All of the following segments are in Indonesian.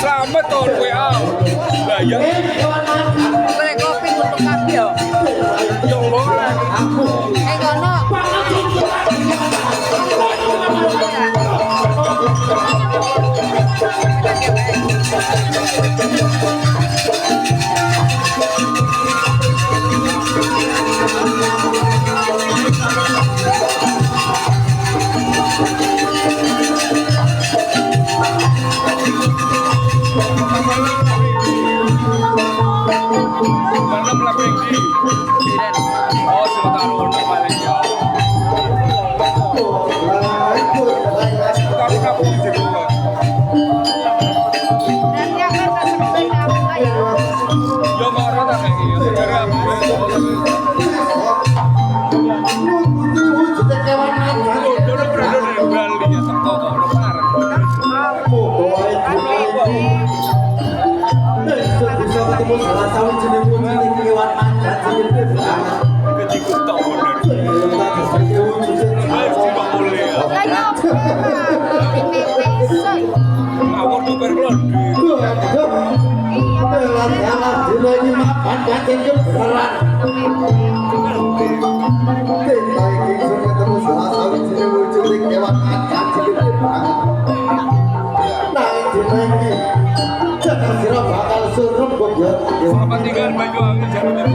Selamat tahun WA. Bayar. Boleh kopi untuk kafe yo. Yang boleh. Kono. Mana belakang ini? Oh, sudah taruh di Malaysia. Taruh kamu di juga. Yo mau rata kayak gitu. Dari aku. Dulu berada di Bali ya, teko kok lebar. Bisa ketemu salah satu jenis wujud kewan mandat jenis berangkat. Ketika tak boleh. Kita sebagai wujud Harus tidak boleh ya. saran. Kita ingsun ketemu salah sawijining wujuding kewan macan cilik banget. Nanging dina iki jangan sira bakal surup kok ya. Sama tinggal Banyuwangi jalan.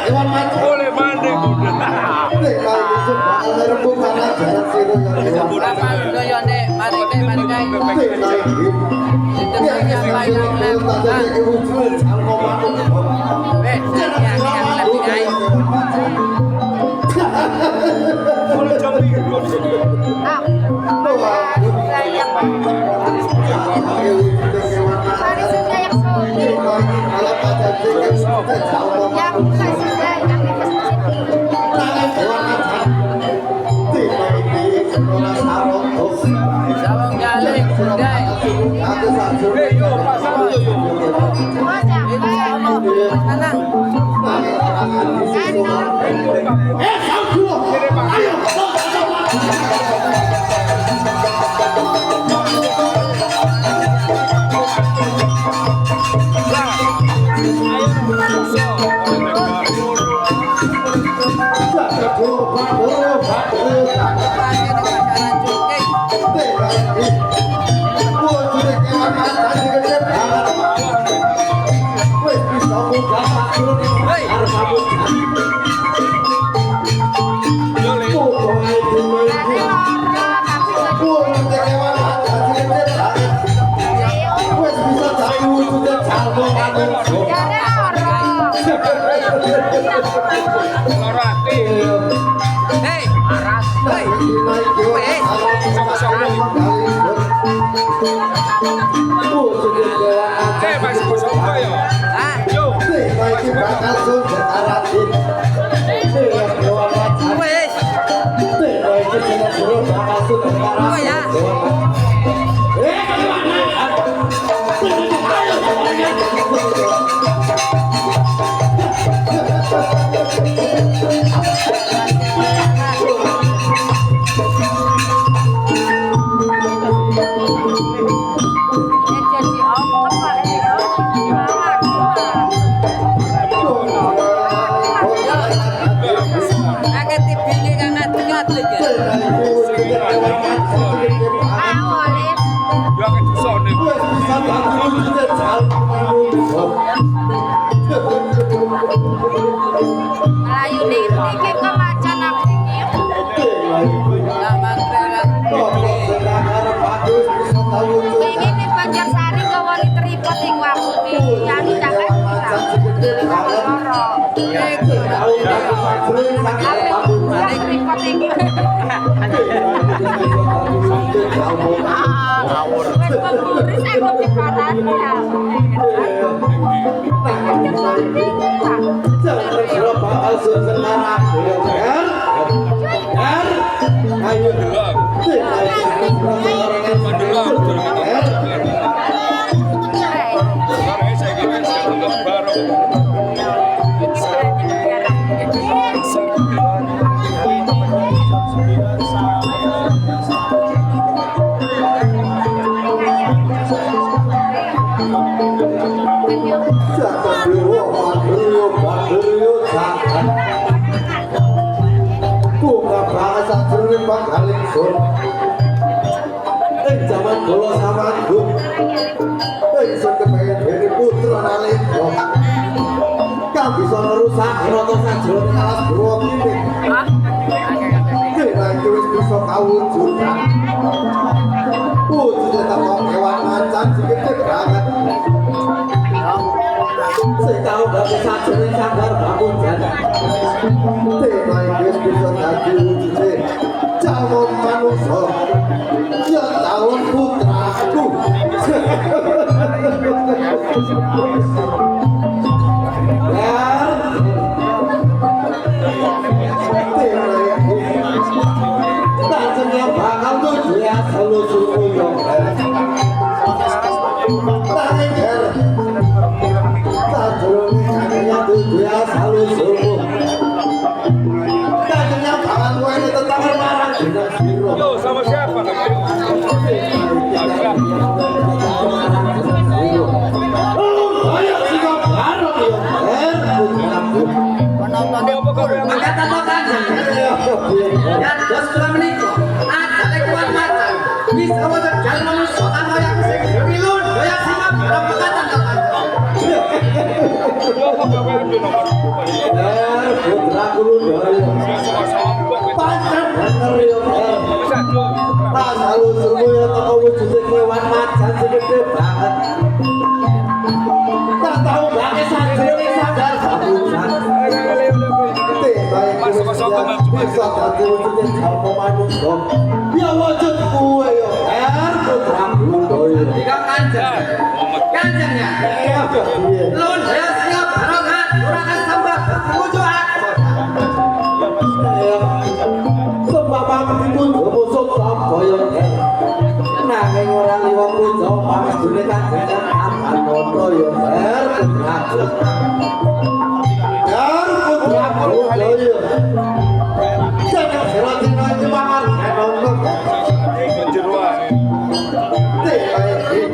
Kewan macan. Boleh mandek udah. Kita ingsun bakal ngerembug jalan sira ya. Apa doyo nek mari kae mari kae. Kita iki Weh, yang lebih kae. Boleh jam 3 di sini. Sawang galih, dai. Yo pasang yo. Itu sama. Tenang. Hei, aras. Hei. Masih kosong ya. Ah, Yo. wes. Oh ya. Agak tipis kan ngat-ngat aja. Yo akan susah nih. Melayu nih, iki kok macan aku iki. Nah, mangkrak. Wingi ning Banjarsari gawani tripod ing waktu di anu cakek. Loro. Aku tripod iki. Wis pemburis aku cepetan ya. Ayo, Saya kira sekarang baru. Zaman kula samandu ingsun kepengin dene putra Nalendra kang bisa nerusak rata sajroning alas Brawa iki. Dene iki wis bisa kawujudan. Wujude teko kewan macan sikile banget. Sing tau dadi sajroning sanggar bangun jalan. Dene iki wis bisa dadi wujude calon manungsa. Ya tahun putraku. Tak bakal tuh ya selalu suku yang Tanger tak durung kangennya tuh ya selalu suku kangennya bakal gue ini tetap marah dengan biru. Yo, sama siapa? Ayo, Tone full. Maka tatokan ya dos kula menika. Ajale kuat macan. Bisa wonten jan manungsa kang kaya sing pilun daya singap perempatan tatokan. putra kuludaya pancen bener ya pas halus semuanya toko wujudnya kewan macan segede banget tak tahu banget sajroning sadar kabusan bisa dadi wujudnya jalma manungsa ya wujud kuwe ya putra kuludaya Tiga kanjeng. Kanjengnya. Lun daya singap barokah urakan sembah kemujuan. Sembah dipun musuh Sabaya nanging ora liwa puja pangestune kanjeng Amanoto ya putra kuludaya jangan sira-sira nyemangan Amanoto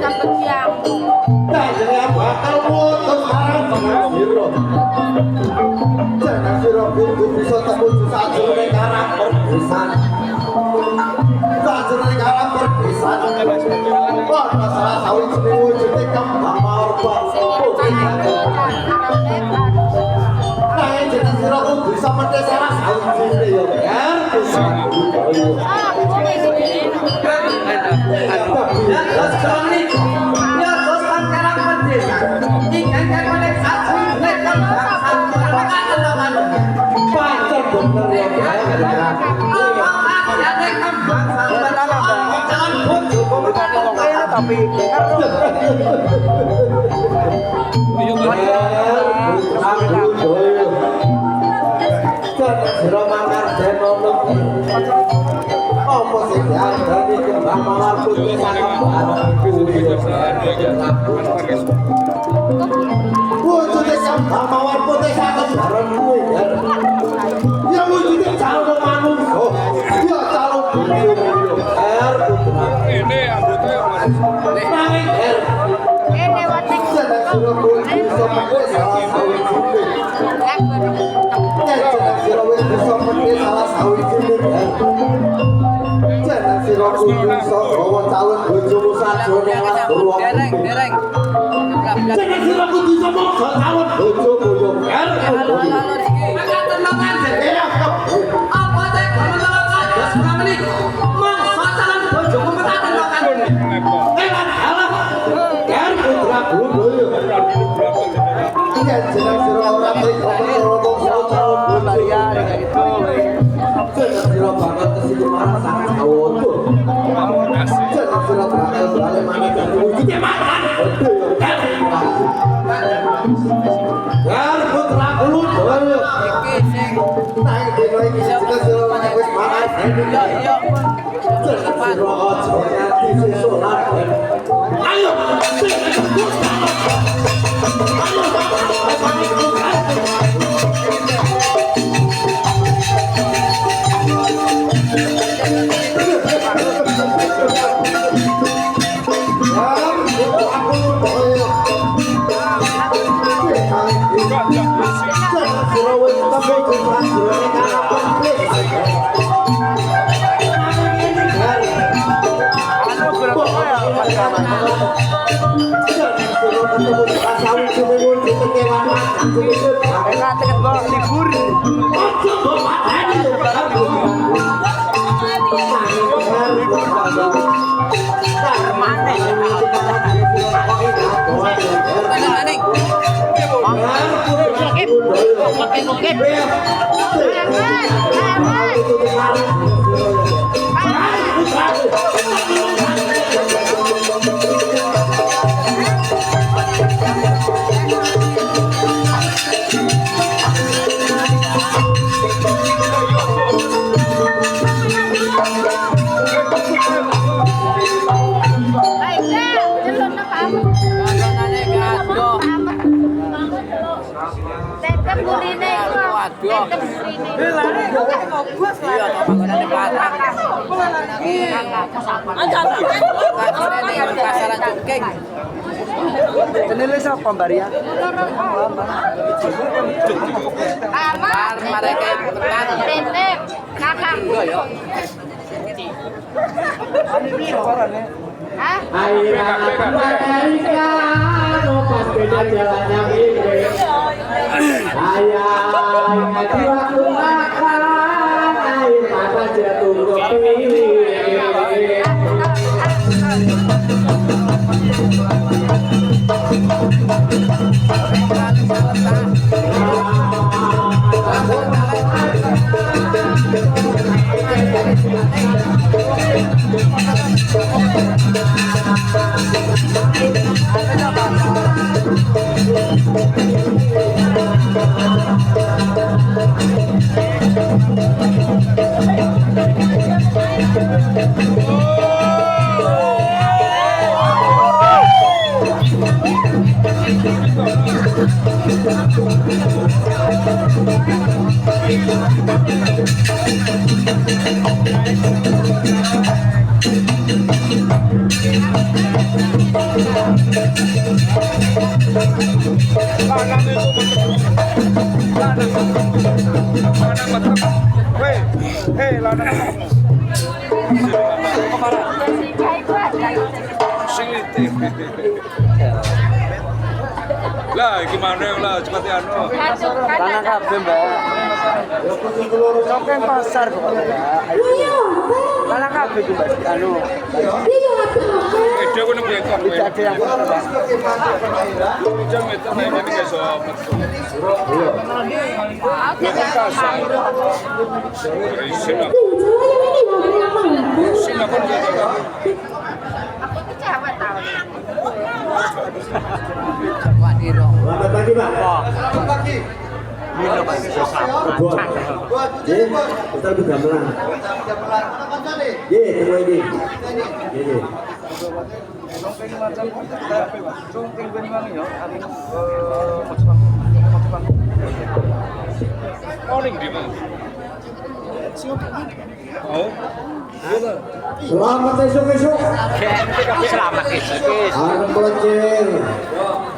Dapat yang kanjeng bakal mutus marang sira jangan sira kudu bisa tembus sajroning karakter pisan sajroning karakter pisan ana salah sawijining wujude kembang mawar nanging jeneng sira kudu bisa mete salah sawijine ya Ya dos kula menika. Ya dos pangkarak desa. Ingkang kakonek satu lekam bangsa urakan tatokan. pancen bener ya Tapi sira mangar denono apa sing diandani kembang mawar putih sakembar wujude kembang mawar putih sakembar kuwi ya wujude calon manungsa ya calon putra Ini anggotanya nanging ini wati jeneng sira kuwi bisa mete salah sawijine jeneng sira wis bisa mete salah sawijine jeneng sira kuwi bisa gawa calon bojomu sajroning lastur dereng. Blak-blak. jeneng sira kuwi bisa moksa calon bojomu yo Alon-alon iki. Maka tenang kanjeng. Apa teh kalau tatokan dos kula menika. Mangsa calon bojomu maka tatokan. elan halap putra kuludaya yen jeneng sira ora mriko ngomong calon bojomu jeneng sira bakal kesini marang sang Jawoto jeneng sira bakal bali maneh dadi wujude macan putra kuludaya Iki sing nang dina iki jeneng sira wis mangan yo yo. jeneng sira aja nganti sesuk laden ayo Enak teket bawa libur. Maning. Daganane gago. Tetep burine iku. Waduh. Tetep burine. Iya, daganane batang. Ini yang pasaran cungking. Ini siapa Mbak Ria? Aman. mereka yang berkenan. Titip kakakku. Hah? Amerika, pas beda jalannya ini. Ayah, di waktu makan, air mata jatuh kopi. Lah, gimana lah cepat ya no. Tangan kabeh, Mbak. Soken pasar kok. Mana kabeh iki, Mbak? Anu. Dia kok nembek kok. Tidak ada yang Jam itu ini guys sob. Iya. Kasar. Sini. Sini apa gitu. Aku tuh cewek tau. Pak Diro. Selamat pagi, Pak. Selamat pagi. minum Buat, kita lebih gamelan. Ye, tunggu ini. Ye. Morning di mana? Oh. Selamat esok. selamat esok. Arep pelecing.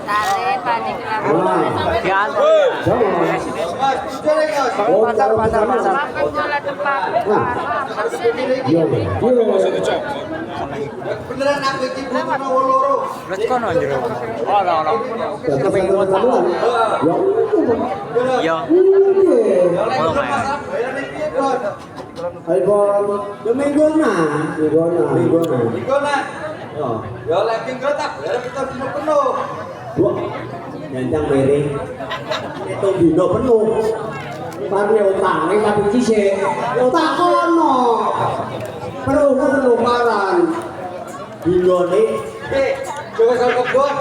Tale panik Pasar. makan bola depan. Maksudnya cok. Beneran aku iki belum loro. Wes kono njero. Ora. Ya. Ngono Mas. Hai Bon, yo minggu na. Ya lagi tak bayar kita penuh. Dua. Nyanjang miring. Itu dino penuh. Pare utang ning tapi dhisik. Utang kono. Perlu paran. Dinone Coba kalau kebun.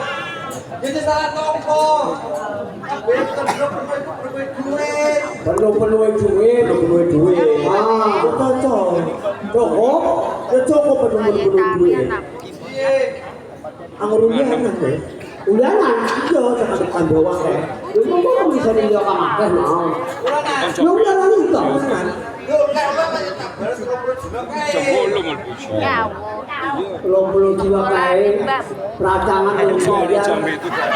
Jadi salah tongko. Bayar kita duit. perlu duit. Ah, cocok. Cukup perlu duit. Angurunnya enak deh. Ulanan, iya, tekan bawah ya. Lu kok bisa ninjau kamar mau? Lu ulanan itu kan? Jempolong alpuci. Ya, Belum jiwa kain, perancangan belum Soalnya bayar. jam itu kan.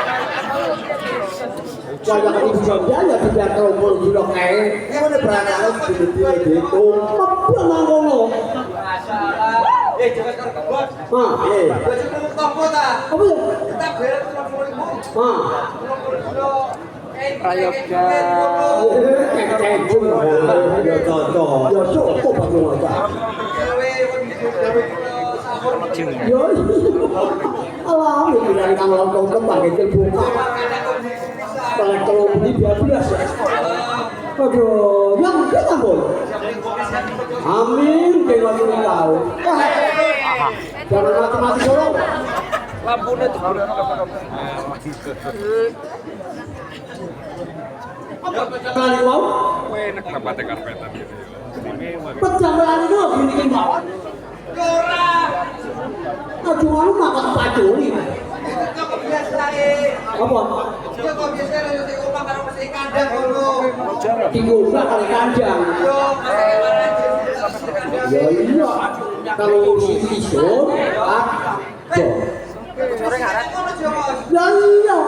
Wajah kan bisa biaya tidak terlalu jiwa kain. Ini mana perancangan sudah gitu. Apa nangolo? Coba kalau kebun. Ah, eh. Baju penuh tongko tak? Apa ya? Kita bayar 30.000. Ah. Prayoga. Ya cocok bagi wajah. Ya, alami dari kang lontong kembang itu buka. Kalau beli biasa. Aduh, yang kita pun. Amin, dewa ini tahu. Jangan mati-mati dulu. Lampunya tuh. Kali mau, Enak kenapa ada karpetan gitu. penjambelan itu bikin bawah. Aduh, lu makan paculi. Apa? Tinggal kali kandang. Ya iya, kalau si Iso, ada. Ya iya,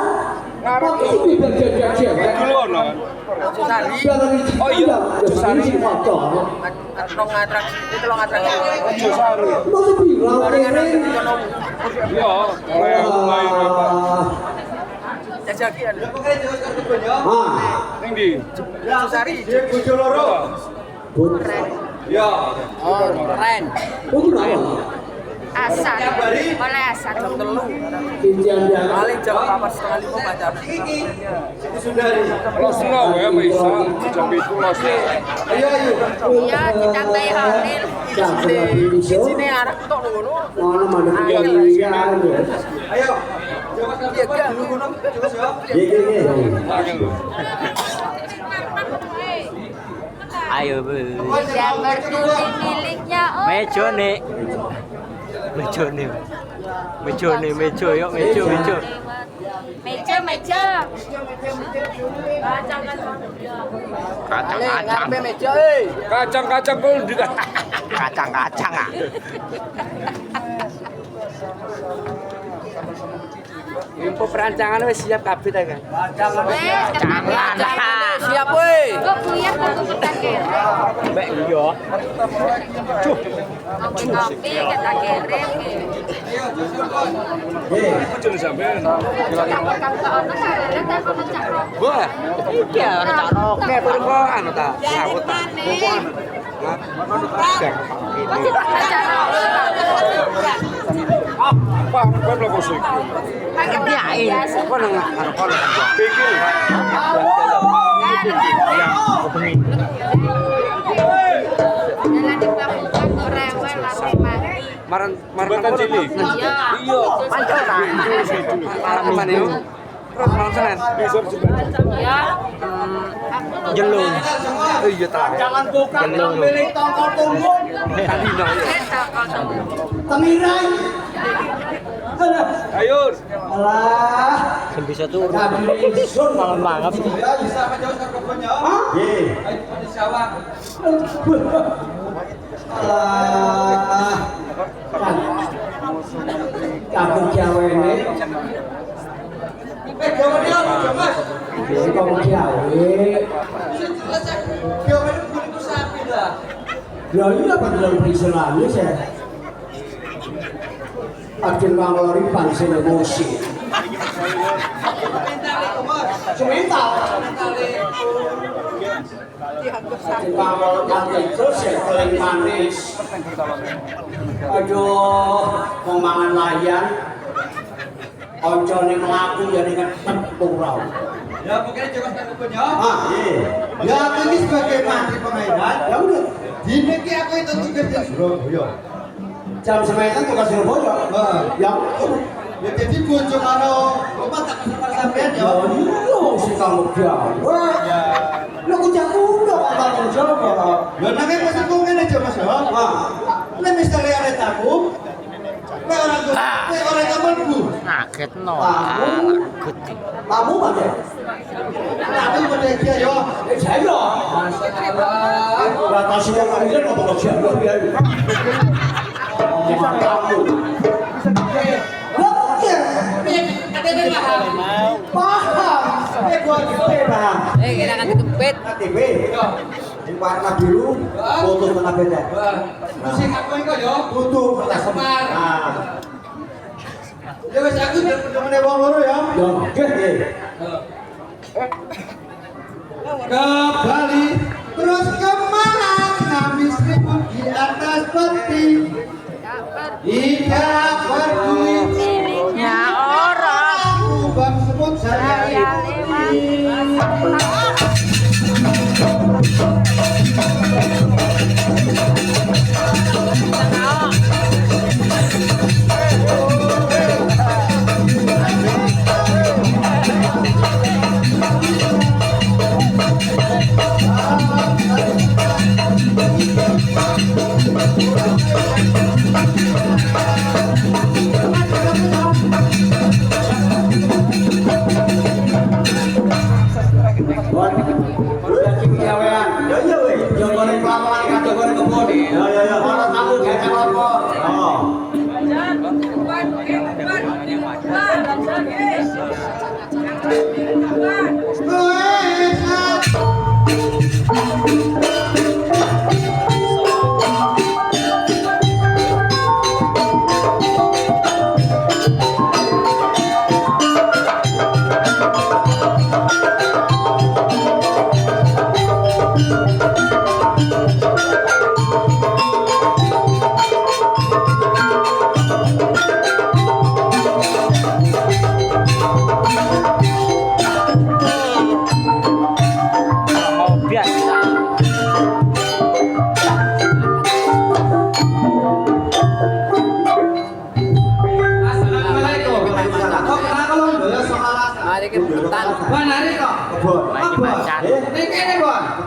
Ngarep Kok iki bagian cewek? dulu ono. Sari. Oh iya, Josari sing foto. Long atraksi. Itu long atraksi. Josari. Masa bilang kene. Iya, mulai Jajakian. Ah, ning ndi? Sari. Bojo loro. Ya. Oh, keren. oh kenapa? Asal. Oleh asal. Jam 3. Intian dia. Paling jam 4:30 baca. Ini Sundari. Los no ya bisa. Jam itu los. Ayo. Iya, kita kayak Halil. Jam berapa di show? Sini arek tok ngono. Mana mana dia ya. Ayo. Iya, kan. Ayo bu. Tidak peduli miliknya. Oh. Mejo nih. Mejo yuk mejo. Meja. Kacang. Meja, Kacang-kacang kul di Kacang ah. Info perancangan wis siap kabeh ta kan? Jangan. Siap weh. Kok buyar kudu ketakir. Mbak iya. Ngopi kita kirim. Kecil sampean. Wah. Iki ana cak roke Perempo anu ta? Sawut ta. Apa kowe mlaku sik. Kok nang arep kono. Iki. Maran Jembatan cilik. Iya. Malam mana yo? Terus malam Senin. Bisa jembatan. Ya. Jelung. Oh iya ta. Jangan buka milih tongkol tunggu. Tadi no. Tamirai. Ayo. Alah, Bisa turun. kami sun Malam banget. Ya bisa apa jauh ke kebunnya. Ye. Di sawah. Alah. Kamu Jawa ini. Jawa dia, Mas. Kamu Jawa. Jawa itu kulit sapi lah. Ya iya padahal perisolanya saya. Akhir ngalori pansen emosi. Semental. Akhir ngalori itu saya paling manis. Aduh, mau mangan layan. Oncone melaku jadi ketepung raw. Ya pokoknya Jawa ke kebunnya. Ah, iya. Ya aku ini sebagai menteri pemainan. Ya udah. Di Niki aku itu juga di Surabaya. Jam semetan tugas Surabaya. Ya udah. Ya jadi bojo karo rumah tak kasih pada sampean ya. Ya iya si kamu Jawa. Ya. Lu kujaku dong kamu Jawa. Ya nangis masih mungkin aja Mas ya. Ah, Nek misalnya ada tamu, nek orang tuh, nek orang kamu bu, Ngaget no. kamu mana? tamu pada dia yo. Saya. Batasi yang ada kan ngomong Jawa ya. Ngomong kamu. Paham. Gua paham. Kira kan dikempit. KTP. Yang warna biru, foto tengah beda. Musik aku ini kok yo. Foto kertas Semar. Ah, Ya wes aku udah meneh wong loro ya. ya oke. Ke Bali terus ke Malang ngambil selimut di atas peti. Tidak peduli Miliknya orang. bang semut saya Bon, udah kimi gawean. Ya iya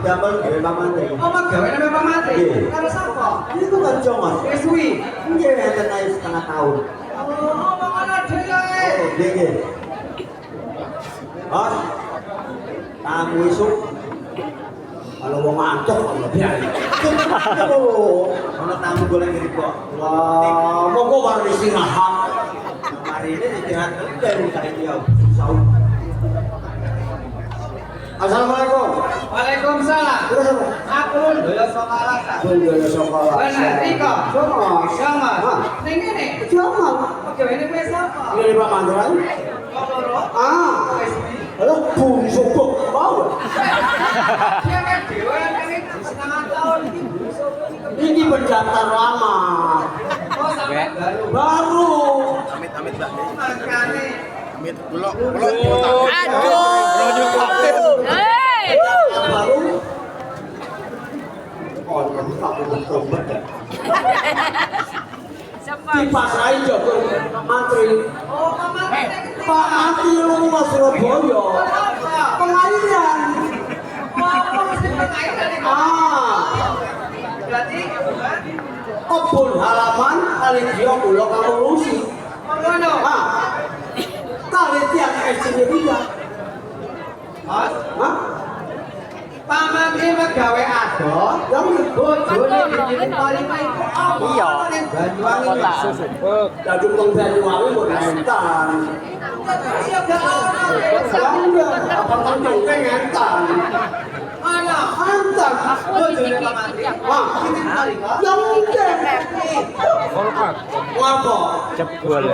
Damel gawe pamantri. Oh, gawe nang pamantri. Karo sapa? Ini tuh kan Mas. Wis suwi. Nggih enten ae setengah tahun. Oh, ngono dhewe. Oh, nggih. Mas. Tamu isuk. Kalau mau ngantuk kalau biarin. Kalau tamu boleh ngirim kok. Wah, monggo baru istirahat. Hari ini istirahat dari tadi dia. Assalamualaikum. Waalaikumsalam. Terus apa? Aku ndoyo saka Alasan. Ndoyo saka Alasan. Bener iki. Sama. Ning kene. Sama. Pegawene kowe sapa? Ini Pak Mandran. Loro. Wis Alah, bung sobok mau. Ya kan dhewe kene setengah tahun iki. Ini pendaftar lama. Oh, sampe Baru. Amit-amit Mbak. makane. Amit belok belok. Aduh. Hei. Baru. Oh, ini tak betul-betul. Dipasrahin Joko Mantri. Oh, pamantri. Pak Mantri lu Surabaya. Pengalihan. Oh, mesti pengairan iki. Berarti Kebun halaman kali dia pulau kamu lusi. ngono. Kali tiang SD-nya dia. Mas, Hah? pamantri megawe adon, yang bojone bikin palimah iku apa? Iya. Banyuwangi. Kota susu. Jadi tong Banyuwangi kok entan. Siap gak ono. Apa tong entan? Mana? Entan. Bojone pamantri. Bikin palimah. Yang mungkin. Ngapa? Jebol.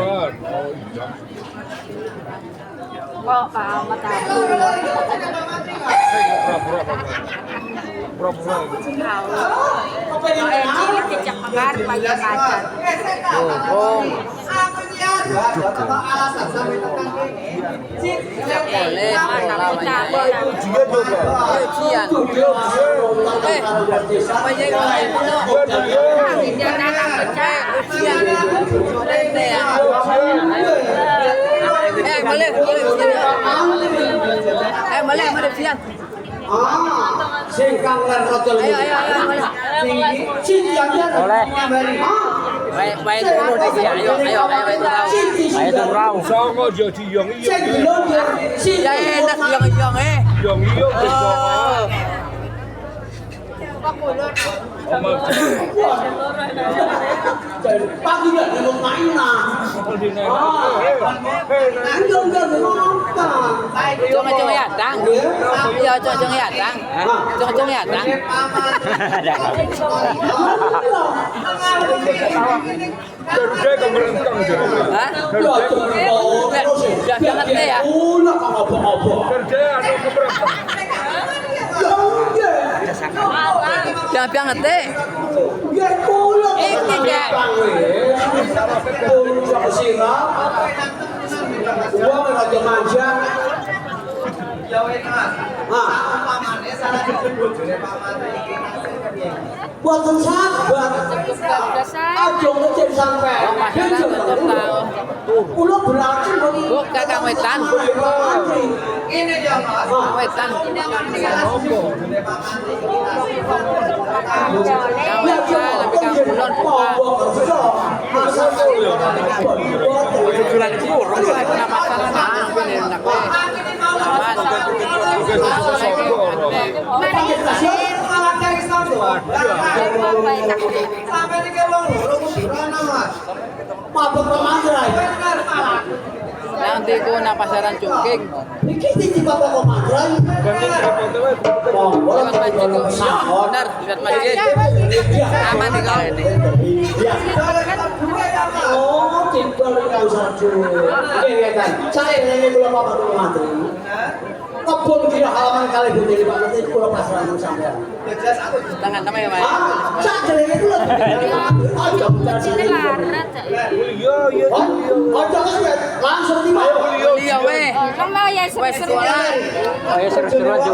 Kok kamu tahu? Kalau cilik kecak mekar banyak pacar. Oh. Aku nyiar. Alasan sampai tekan kene. Boleh. Dia juga. Cian. Apa yang lain? Dia anak pecah. Boleh Cian. Sing kang ler rada Ayo, boleh. Cinciannya Boleh. nyambari. Baik dulu nih, ayo baik turau. Songo jadi yang Sing delon ya. Ya enak yang Yang iya Pagi nggak mau main nah. Enggak nonton. Cong ya tang. Iya cong ya tang. Cong ya tang. Garuda kemerentang jadi. Hah? Jangan teh ya. Ulah apa-apa. Garuda anu kemerentang. Jangan banget teh. Ya kula. Iki ya. Sirap. Uang raja manja. Ya wes Mas. Umpamane salah satu bojone pamantri iki Buatan sahabat. Aja ngecek sampai. Ulo berarti Bu kakak wetan. ini ya Mas. Wetan. Salah satu bojone pamantri iki sampai 3 wong loro Mas. mabuk pemandrai. Nanti ku nang pasaran Cungking. Iki di Bapak Komandan. Lewat masjid ku. Benar, lewat masjid. Aman nih kalau ini. Oh, timbal kau satu. Ini kan. Saya ini kula Bapak Komandan. Kebun kira halaman kali bendeli Pak Menteri kula pasaran sampean. Tangan namanya Mas. Cak jelenge kula. Ayo Sini larat. Ojo langsung tiba. Iya weh. Kalau ya seru-seruan. Ayo seru-seru aja.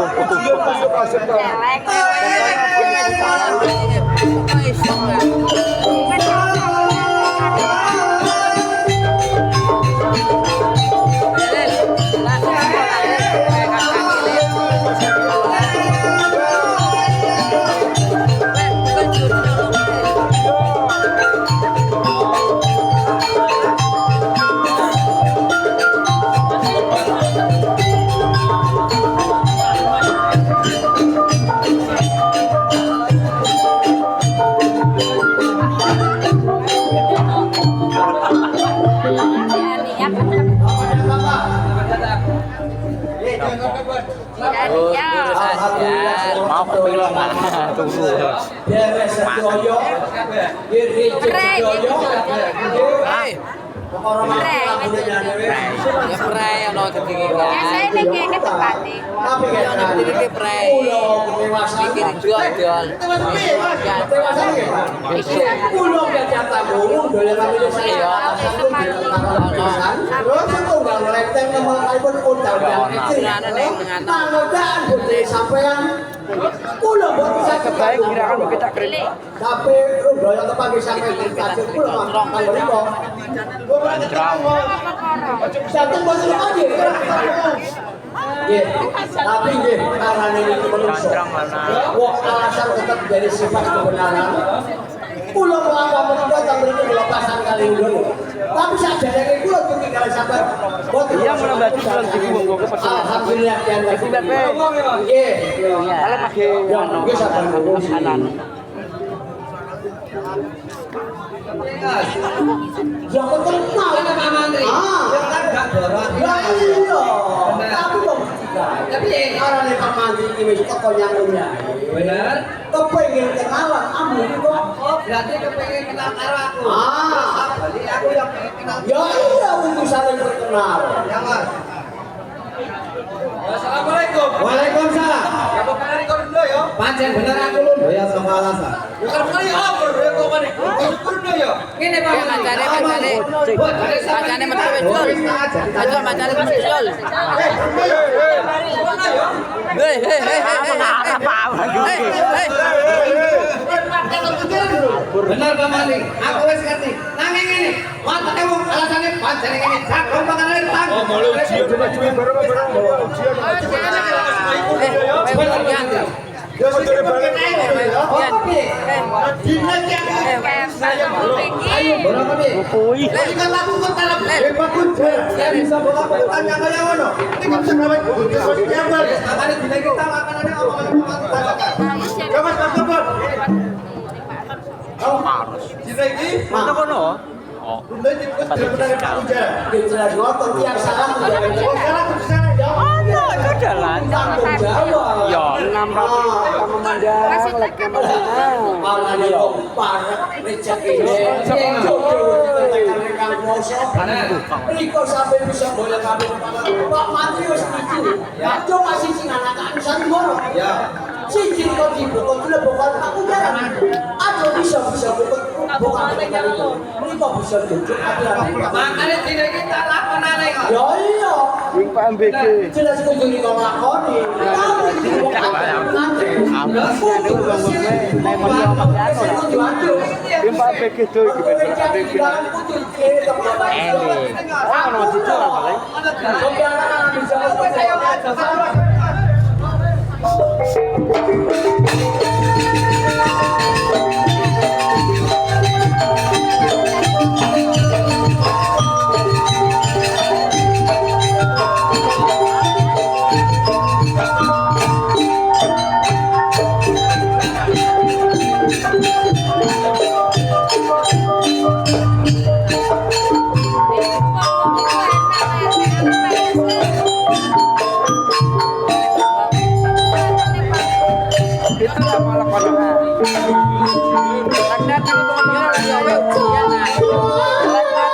Mau kepilih mana? Tunggu. Beres sedoyo. Iri sedoyo. Ya pray ono ketinggian. Biasanya ini kayak ke tempatnya. Tapi Ya ono ketinggian pray. Bikin jual. Kulo gajah tamu doleran itu saya. Terus tunggal lenteng nomor undang-undang itu. Mangodan putri sampean. Kulo buat bisa kebaik kirakan kita keren. Tapi doyan tepagi sampai kasih kulo mantap kalau satu botol aja. Tapi karena ini manusia. Wah, alasan tetap dari sifat kebenaran. Pulau melangkah berdua tak beri lepasan kali dulu. Tapi saja dari pulau tuh tinggal sampai. Iya, mau baca pulau tinggi mau ke pasar. Alhamdulillah yang lagi. Iya. Kalau pakai ono kanan. Jangan terkenal Pak Menteri. Iya. Tapi kok tapi orang Pak Menteri ini tokoh yang mulia. Benar. Kepengen kenalan amu kok. Oh, berarti kepengen kenal karo aku. Jadi aku yang pengen kenal. Ya iya untuk saling berkenal. Ya, Mas. Assalamualaikum. Waalaikumsalam. Kamu kenal kau dulu ya? Pancen bener aku lho ya sama alasan. Bukan kali apa dulu kau mana? Syukur dulu ya. Ngene Pak. Macane metu betul. Aja macane betul. Bener Pak Malik. Aku wis ngerti. Nanging ngene, matane wong alasane pancen ngene. Sak rombongan tang. Oh, mau ujian coba cuy bareng-bareng ujian. Ya sudah balik. Berapa nih? Ini kan laku kok talap. Bagus. Ya bisa bola tanya kaya ngono. Ini kok bisa gawe gambar. Makane dina kita makanane omongan Coba teman. Kita ini Mana kono? bunda ikut benar-benar ujian. Jelas ngotot yang salah. Oh, itu jalan. Ya, 600 memandang lagi malahnya lompar rezeki Riko sampai bisa boleh kabin Pak Menteri wis setuju. Ya, cuma sisi anak san ngono. Ya. Siji kok dibuka dulu bukan aku jarang. Atau bisa bukan itu. Riko bisa tunjuk ada. makane dina kita lakonane kok. Ya iya. Wing Pak MBG. Jelas kudu dilakoni. Tapi dibuka nanti. Wing Pak MBG tuh iki Pak MBG. Oh, ono dijual paling. Iya malah kono. Ragnar itu teman kita lagi awe ujian nah. Ragnar